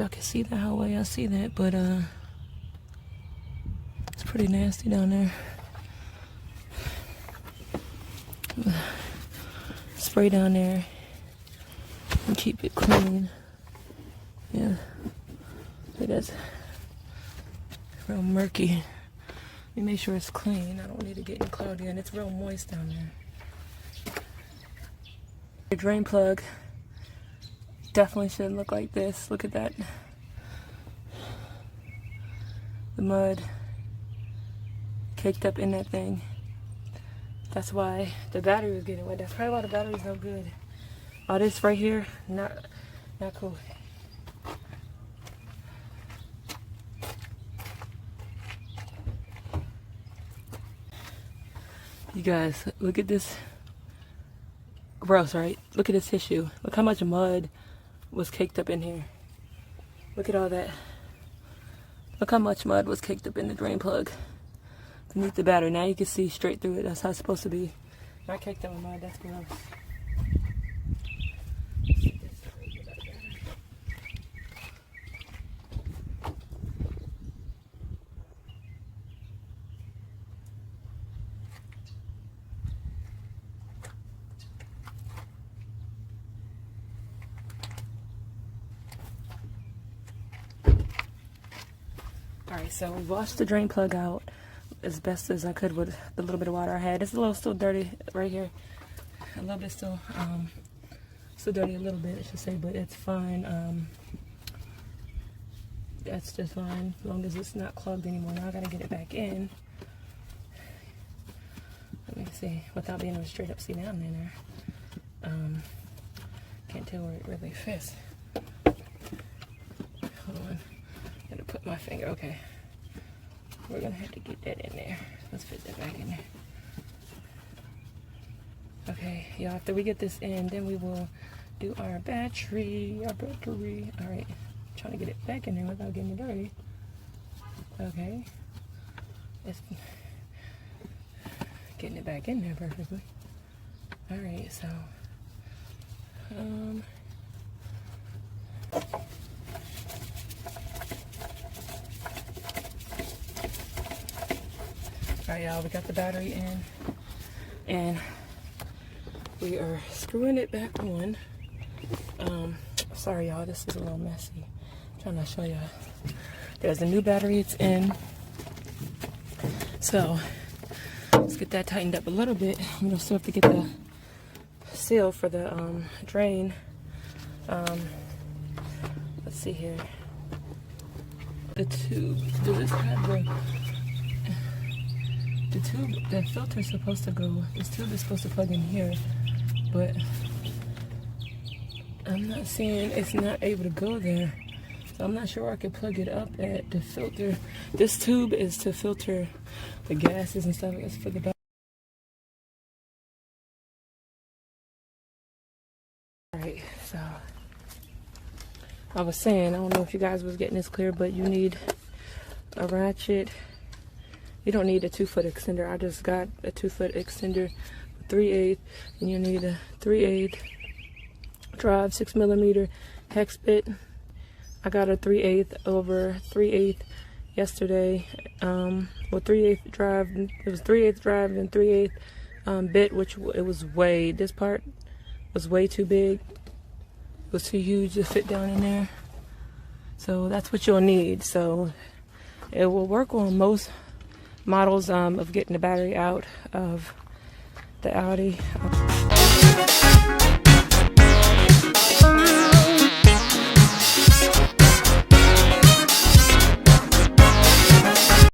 y'all can see the hallway. I see that, but it's pretty nasty down there. Spray down there and keep it clean. Yeah, see, that's real murky. Let me make sure it's clean. I don't need it getting cloudy, and it's real moist down there. The drain plug definitely shouldn't look like this. Look at that. The mud caked up in that thing. That's why the battery was getting wet. That's probably why the battery's no good. Oh, this right here, not cool. You guys, look at this. Gross, right? Look at this tissue. Look how much mud was caked up in here. Look at all that. Look how much mud was caked up in the drain plug beneath the battery. Now you can see straight through it. That's how it's supposed to be. Not caked up with mud. That's gross. Alright, so we washed the drain plug out as best as I could with the little bit of water I had. It's a little still dirty right here. A little bit still dirty a little bit, I should say, but it's fine. That's just fine as long as it's not clogged anymore. Now I gotta get it back in. Let me see, without being able to straight up see down in there. Can't tell where it really fits. Hold on. Gotta put my finger, okay. We're gonna have to get that in there. Let's fit that back in there. Okay, y'all, after we get this in, then we will do our battery. Alright, trying to get it back in there without getting it dirty. Okay. It's getting it back in there perfectly. Alright, so alright, y'all, we got the battery in, and we are screwing it back on. Sorry, y'all, this is a little messy. I'm trying to show y'all. There's a new battery, it's in. So, let's get that tightened up a little bit. I'm gonna still have to get the seal for the drain. Let's see here. The tube, does this have the tube, the filter is supposed to go, this tube is supposed to plug in here, but I'm not seeing, it's not able to go there. So I'm not sure where I could plug it up at the filter. This tube is to filter the gases and stuff. It's for the battery. Alright, so I was saying, I don't know if you guys was getting this clear, but you need a ratchet. You don't need a 2-foot extender. I just got a 2-foot extender, 3/8, and you need a 3/8 drive 6mm hex bit. I got a 3/8 over 3/8 yesterday. Well, 3/8 drive. It was 3/8 drive and 3/8 bit, which it was way. This part was way too big. It was too huge to fit down in there. So that's what you'll need. So it will work on most models of getting the battery out of the Audi.